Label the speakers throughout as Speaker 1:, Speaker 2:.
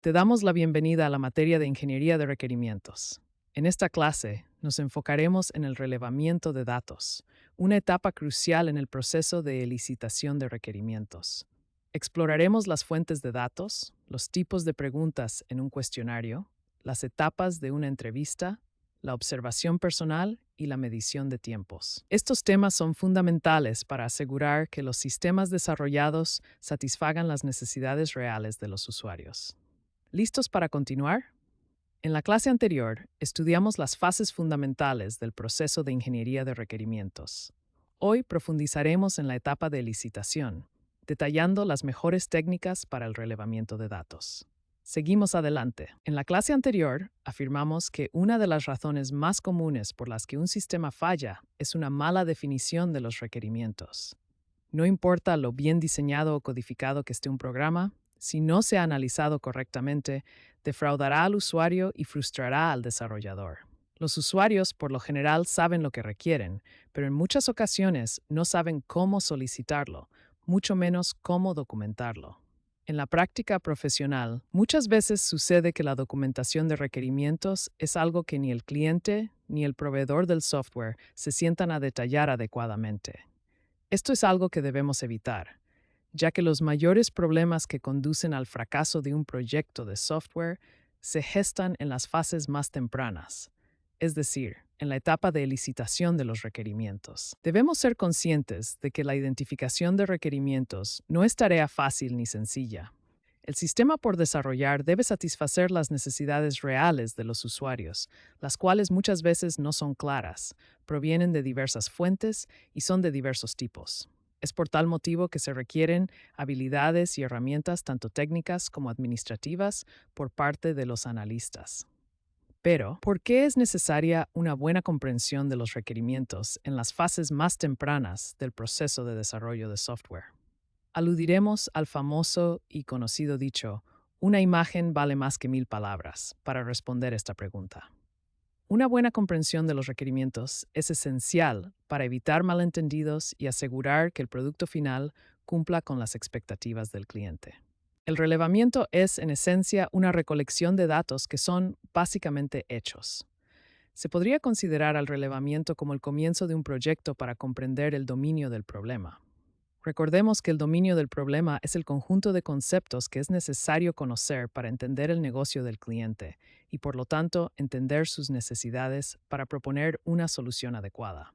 Speaker 1: Te damos la bienvenida a la materia de Ingeniería de Requerimientos. En esta clase nos enfocaremos en el relevamiento de datos, una etapa crucial en el proceso de licitación de requerimientos. Exploraremos las fuentes de datos, los tipos de preguntas en un cuestionario, las etapas de una entrevista, la observación personal y la medición de tiempos. Estos temas son fundamentales para asegurar que los sistemas desarrollados satisfagan las necesidades reales de los usuarios. ¿Listos para continuar? En la clase anterior, estudiamos las fases fundamentales del proceso de ingeniería de requerimientos. Hoy profundizaremos en la etapa de licitación, detallando las mejores técnicas para el relevamiento de datos. Seguimos adelante. En la clase anterior, afirmamos que una de las razones más comunes por las que un sistema falla es una mala definición de los requerimientos. No importa lo bien diseñado o codificado que esté un programa, si no se ha analizado correctamente, defraudará al usuario y frustrará al desarrollador. Los usuarios, por lo general, saben lo que requieren, pero en muchas ocasiones no saben cómo solicitarlo, mucho menos cómo documentarlo. En la práctica profesional, muchas veces sucede que la documentación de requerimientos es algo que ni el cliente ni el proveedor del software se sientan a detallar adecuadamente. Esto es algo que debemos evitar, ya que los mayores problemas que conducen al fracaso de un proyecto de software se gestan en las fases más tempranas, es decir, en la etapa de licitación de los requerimientos. Debemos ser conscientes de que la identificación de requerimientos no es tarea fácil ni sencilla. El sistema por desarrollar debe satisfacer las necesidades reales de los usuarios, las cuales muchas veces no son claras, provienen de diversas fuentes y son de diversos tipos. Es por tal motivo que se requieren habilidades y herramientas tanto técnicas como administrativas por parte de los analistas. Pero, ¿por qué es necesaria una buena comprensión de los requerimientos en las fases más tempranas del proceso de desarrollo de software? Aludiremos al famoso y conocido dicho, una imagen vale más que 1000 palabras, para responder esta pregunta. Una buena comprensión de los requerimientos es esencial para evitar malentendidos y asegurar que el producto final cumpla con las expectativas del cliente. El relevamiento es, en esencia, una recolección de datos que son básicamente hechos. Se podría considerar al relevamiento como el comienzo de un proyecto para comprender el dominio del problema. Recordemos que el dominio del problema es el conjunto de conceptos que es necesario conocer para entender el negocio del cliente y, por lo tanto, entender sus necesidades para proponer una solución adecuada.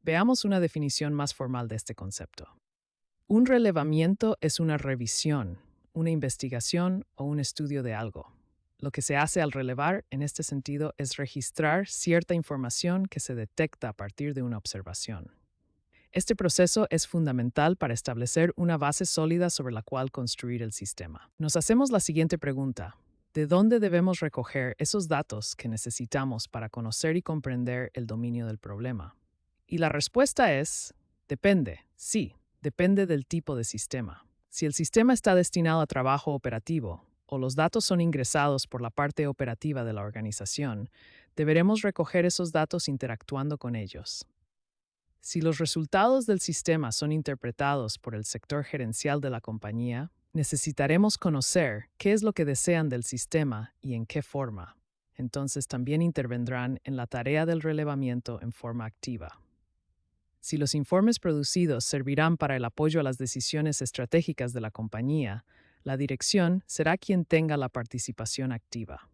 Speaker 1: Veamos una definición más formal de este concepto. Un relevamiento es una revisión, una investigación o un estudio de algo. Lo que se hace al relevar, en este sentido, es registrar cierta información que se detecta a partir de una observación. Este proceso es fundamental para establecer una base sólida sobre la cual construir el sistema. Nos hacemos la siguiente pregunta: ¿de dónde debemos recoger esos datos que necesitamos para conocer y comprender el dominio del problema? Y la respuesta es: depende, sí, depende del tipo de sistema. Si el sistema está destinado a trabajo operativo o los datos son ingresados por la parte operativa de la organización, deberemos recoger esos datos interactuando con ellos. Si los resultados del sistema son interpretados por el sector gerencial de la compañía, necesitaremos conocer qué es lo que desean del sistema y en qué forma. Entonces también intervendrán en la tarea del relevamiento en forma activa. Si los informes producidos servirán para el apoyo a las decisiones estratégicas de la compañía, la dirección será quien tenga la participación activa.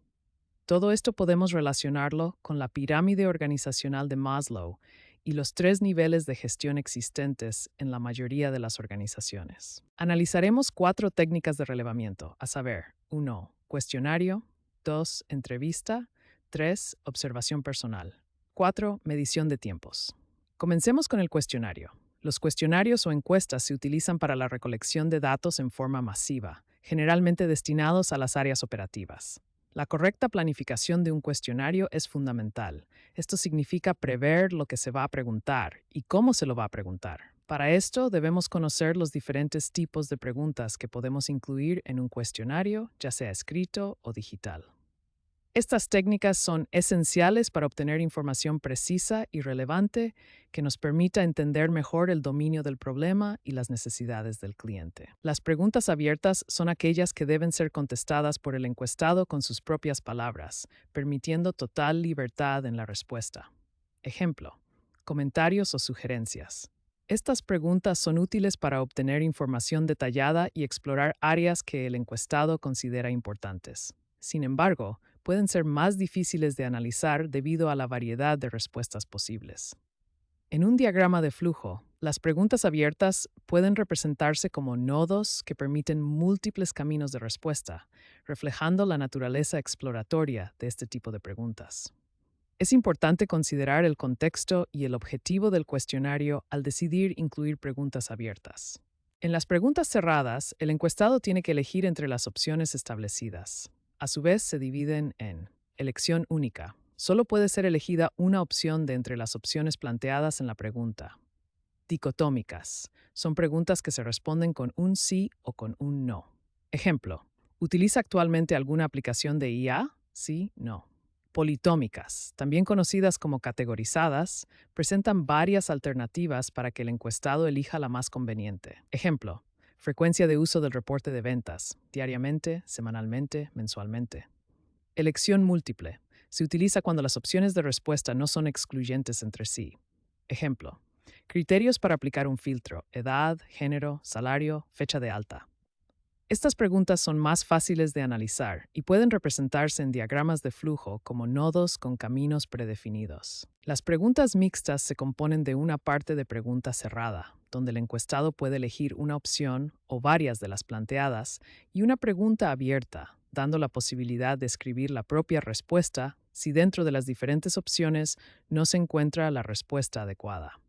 Speaker 1: Todo esto podemos relacionarlo con la pirámide organizacional de Maslow y los 3 niveles de gestión existentes en la mayoría de las organizaciones. Analizaremos 4 técnicas de relevamiento, a saber: 1. Cuestionario; 2. Entrevista; 3. Observación personal; 4. Medición de tiempos. Comencemos con el cuestionario. Los cuestionarios o encuestas se utilizan para la recolección de datos en forma masiva, generalmente destinados a las áreas operativas. La correcta planificación de un cuestionario es fundamental. Esto significa prever lo que se va a preguntar y cómo se lo va a preguntar. Para esto, debemos conocer los diferentes tipos de preguntas que podemos incluir en un cuestionario, ya sea escrito o digital. Estas técnicas son esenciales para obtener información precisa y relevante que nos permita entender mejor el dominio del problema y las necesidades del cliente. Las preguntas abiertas son aquellas que deben ser contestadas por el encuestado con sus propias palabras, permitiendo total libertad en la respuesta. Ejemplo: comentarios o sugerencias. Estas preguntas son útiles para obtener información detallada y explorar áreas que el encuestado considera importantes. Sin embargo, pueden ser más difíciles de analizar debido a la variedad de respuestas posibles. En un diagrama de flujo, las preguntas abiertas pueden representarse como nodos que permiten múltiples caminos de respuesta, reflejando la naturaleza exploratoria de este tipo de preguntas. Es importante considerar el contexto y el objetivo del cuestionario al decidir incluir preguntas abiertas. En las preguntas cerradas, el encuestado tiene que elegir entre las opciones establecidas. A su vez, se dividen en elección única. Solo puede ser elegida una opción de entre las opciones planteadas en la pregunta. Dicotómicas. Son preguntas que se responden con un sí o con un no. Ejemplo: ¿utiliza actualmente alguna aplicación de IA? Sí, no. Politómicas, también conocidas como categorizadas, presentan varias alternativas para que el encuestado elija la más conveniente. Ejemplo: frecuencia de uso del reporte de ventas, diariamente, semanalmente, mensualmente. Elección múltiple. Se utiliza cuando las opciones de respuesta no son excluyentes entre sí. Ejemplo: criterios para aplicar un filtro, edad, género, salario, fecha de alta. Estas preguntas son más fáciles de analizar y pueden representarse en diagramas de flujo como nodos con caminos predefinidos. Las preguntas mixtas se componen de una parte de pregunta cerrada, donde el encuestado puede elegir una opción o varias de las planteadas, y una pregunta abierta, dando la posibilidad de escribir la propia respuesta si dentro de las diferentes opciones no se encuentra la respuesta adecuada.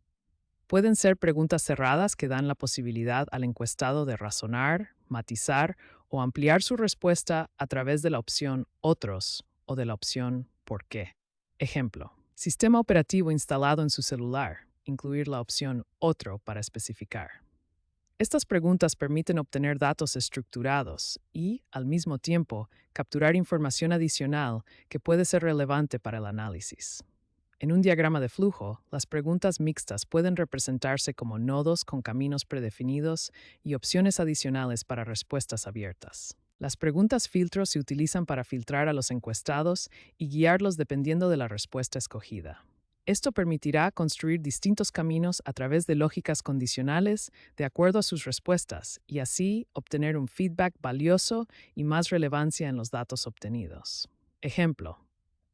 Speaker 1: Pueden ser preguntas cerradas que dan la posibilidad al encuestado de razonar, matizar o ampliar su respuesta a través de la opción Otros o de la opción ¿Por qué? Ejemplo: sistema operativo instalado en su celular. Incluir la opción Otro para especificar. Estas preguntas permiten obtener datos estructurados y, al mismo tiempo, capturar información adicional que puede ser relevante para el análisis. En un diagrama de flujo, las preguntas mixtas pueden representarse como nodos con caminos predefinidos y opciones adicionales para respuestas abiertas. Las preguntas filtro se utilizan para filtrar a los encuestados y guiarlos dependiendo de la respuesta escogida. Esto permitirá construir distintos caminos a través de lógicas condicionales de acuerdo a sus respuestas y así obtener un feedback valioso y más relevancia en los datos obtenidos. Ejemplo: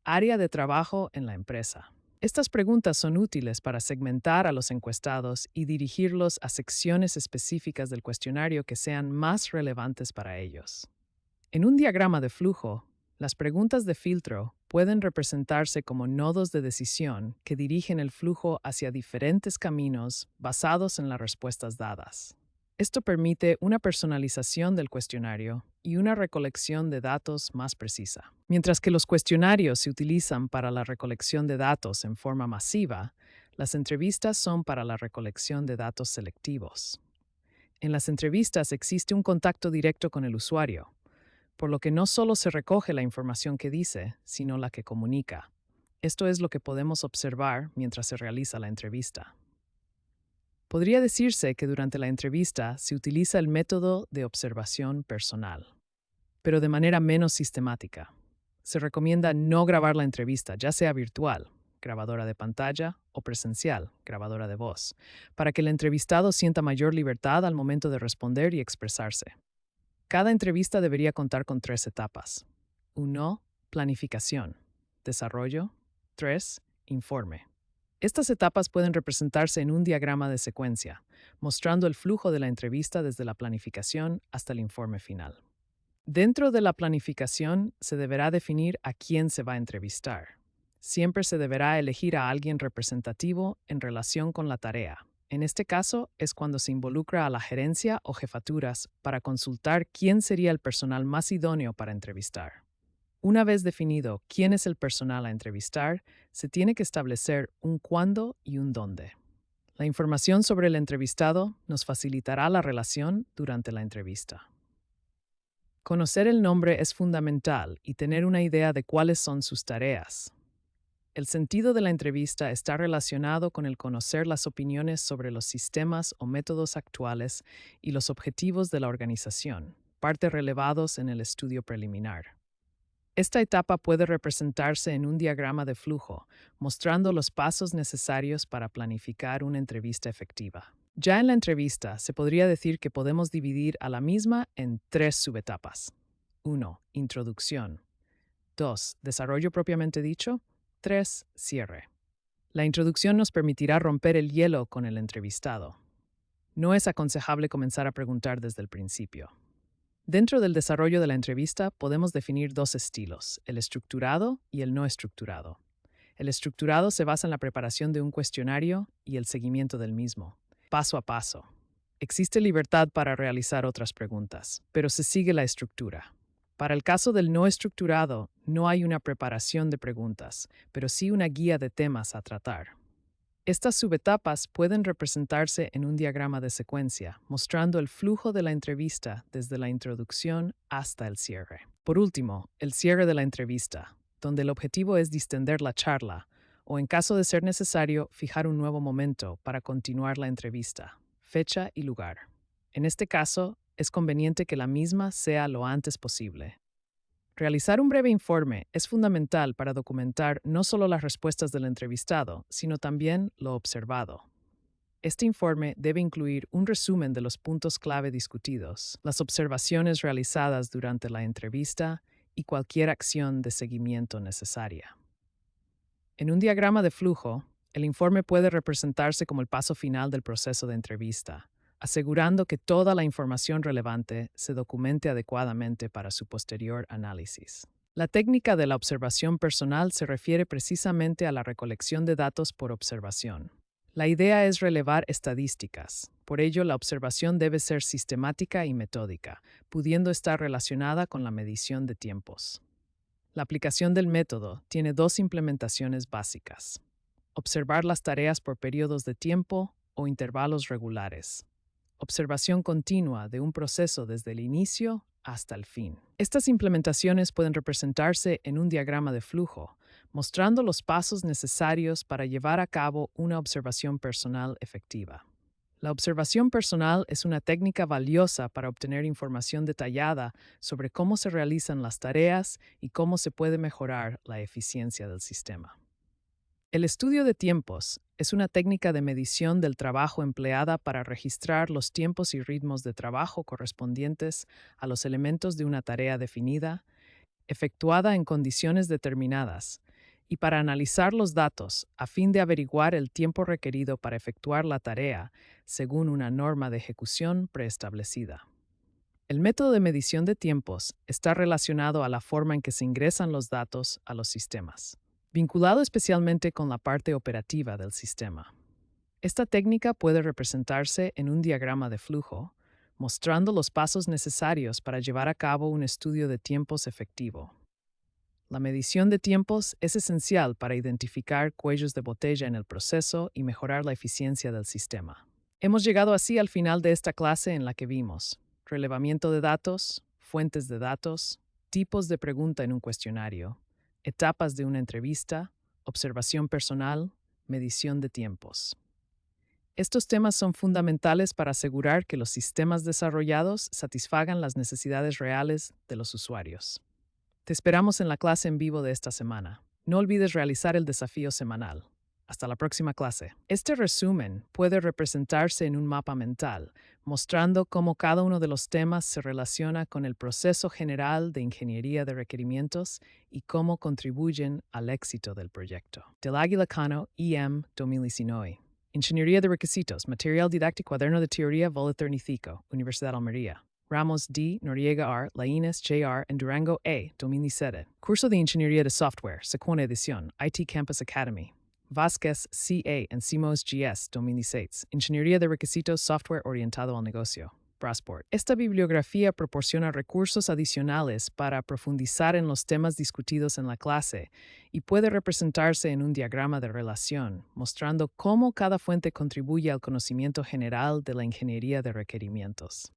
Speaker 1: área de trabajo en la empresa. Estas preguntas son útiles para segmentar a los encuestados y dirigirlos a secciones específicas del cuestionario que sean más relevantes para ellos. En un diagrama de flujo, las preguntas de filtro pueden representarse como nodos de decisión que dirigen el flujo hacia diferentes caminos basados en las respuestas dadas. Esto permite una personalización del cuestionario y una recolección de datos más precisa. Mientras que los cuestionarios se utilizan para la recolección de datos en forma masiva, las entrevistas son para la recolección de datos selectivos. En las entrevistas existe un contacto directo con el usuario, por lo que no solo se recoge la información que dice, sino la que comunica. Esto es lo que podemos observar mientras se realiza la entrevista. Podría decirse que durante la entrevista se utiliza el método de observación personal, pero de manera menos sistemática. Se recomienda no grabar la entrevista, ya sea virtual, grabadora de pantalla, o presencial, grabadora de voz, para que el entrevistado sienta mayor libertad al momento de responder y expresarse. Cada entrevista debería contar con 3 etapas. 1. Planificación. Desarrollo. 3. Informe. Estas etapas pueden representarse en un diagrama de secuencia, mostrando el flujo de la entrevista desde la planificación hasta el informe final. Dentro de la planificación, se deberá definir a quién se va a entrevistar. Siempre se deberá elegir a alguien representativo en relación con la tarea. En este caso, es cuando se involucra a la gerencia o jefaturas para consultar quién sería el personal más idóneo para entrevistar. Una vez definido quién es el personal a entrevistar, se tiene que establecer un cuándo y un dónde. La información sobre el entrevistado nos facilitará la relación durante la entrevista. Conocer el nombre es fundamental y tener una idea de cuáles son sus tareas. El sentido de la entrevista está relacionado con el conocer las opiniones sobre los sistemas o métodos actuales y los objetivos de la organización, parte relevados en el estudio preliminar. Esta etapa puede representarse en un diagrama de flujo, mostrando los pasos necesarios para planificar una entrevista efectiva. Ya en la entrevista, se podría decir que podemos dividir a la misma en tres subetapas. 1. Introducción. 2. Desarrollo propiamente dicho. 3. Cierre. La introducción nos permitirá romper el hielo con el entrevistado. No es aconsejable comenzar a preguntar desde el principio. Dentro del desarrollo de la entrevista podemos definir dos estilos, el estructurado y el no estructurado. El estructurado se basa en la preparación de un cuestionario y el seguimiento del mismo, paso a paso. Existe libertad para realizar otras preguntas, pero se sigue la estructura. Para el caso del no estructurado, no hay una preparación de preguntas, pero sí una guía de temas a tratar. Estas subetapas pueden representarse en un diagrama de secuencia, mostrando el flujo de la entrevista desde la introducción hasta el cierre. Por último, el cierre de la entrevista, donde el objetivo es distender la charla, o en caso de ser necesario, fijar un nuevo momento para continuar la entrevista, fecha y lugar. En este caso, es conveniente que la misma sea lo antes posible. Realizar un breve informe es fundamental para documentar no solo las respuestas del entrevistado, sino también lo observado. Este informe debe incluir un resumen de los puntos clave discutidos, las observaciones realizadas durante la entrevista y cualquier acción de seguimiento necesaria. En un diagrama de flujo, el informe puede representarse como el paso final del proceso de entrevista, asegurando que toda la información relevante se documente adecuadamente para su posterior análisis. La técnica de la observación personal se refiere precisamente a la recolección de datos por observación. La idea es relevar estadísticas, por ello la observación debe ser sistemática y metódica, pudiendo estar relacionada con la medición de tiempos. La aplicación del método tiene dos implementaciones básicas: observar las tareas por periodos de tiempo o intervalos regulares. Observación continua de un proceso desde el inicio hasta el fin. Estas implementaciones pueden representarse en un diagrama de flujo, mostrando los pasos necesarios para llevar a cabo una observación personal efectiva. La observación personal es una técnica valiosa para obtener información detallada sobre cómo se realizan las tareas y cómo se puede mejorar la eficiencia del sistema. El estudio de tiempos es una técnica de medición del trabajo empleada para registrar los tiempos y ritmos de trabajo correspondientes a los elementos de una tarea definida, efectuada en condiciones determinadas, y para analizar los datos a fin de averiguar el tiempo requerido para efectuar la tarea según una norma de ejecución preestablecida. El método de medición de tiempos está relacionado a la forma en que se ingresan los datos a los sistemas, vinculado especialmente con la parte operativa del sistema. Esta técnica puede representarse en un diagrama de flujo, mostrando los pasos necesarios para llevar a cabo un estudio de tiempos efectivo. La medición de tiempos es esencial para identificar cuellos de botella en el proceso y mejorar la eficiencia del sistema. Hemos llegado así al final de esta clase en la que vimos relevamiento de datos, fuentes de datos, tipos de pregunta en un cuestionario, etapas de una entrevista, observación personal, medición de tiempos. Estos temas son fundamentales para asegurar que los sistemas desarrollados satisfagan las necesidades reales de los usuarios. Te esperamos en la clase en vivo de esta semana. No olvides realizar el desafío semanal. Hasta la próxima clase. Este resumen puede representarse en un mapa mental, mostrando cómo cada uno de los temas se relaciona con el proceso general de ingeniería de requerimientos y cómo contribuyen al éxito del proyecto. Del Águila Cano, EM 2019. Ingeniería de requisitos, material didáctico, cuaderno de teoría, Volater Nizico, Universidad Almería. Ramos D. Noriega R. Laínez J.R. and Durango A. 2017. Curso de Ingeniería de Software, Segunda Edición, IT Campus Academy. Vázquez C.A. and Simos G.S. 2016. Ingeniería de Requisitos Software Orientado al Negocio. Brassport. Esta bibliografía proporciona recursos adicionales para profundizar en los temas discutidos en la clase y puede representarse en un diagrama de relación, mostrando cómo cada fuente contribuye al conocimiento general de la ingeniería de requerimientos.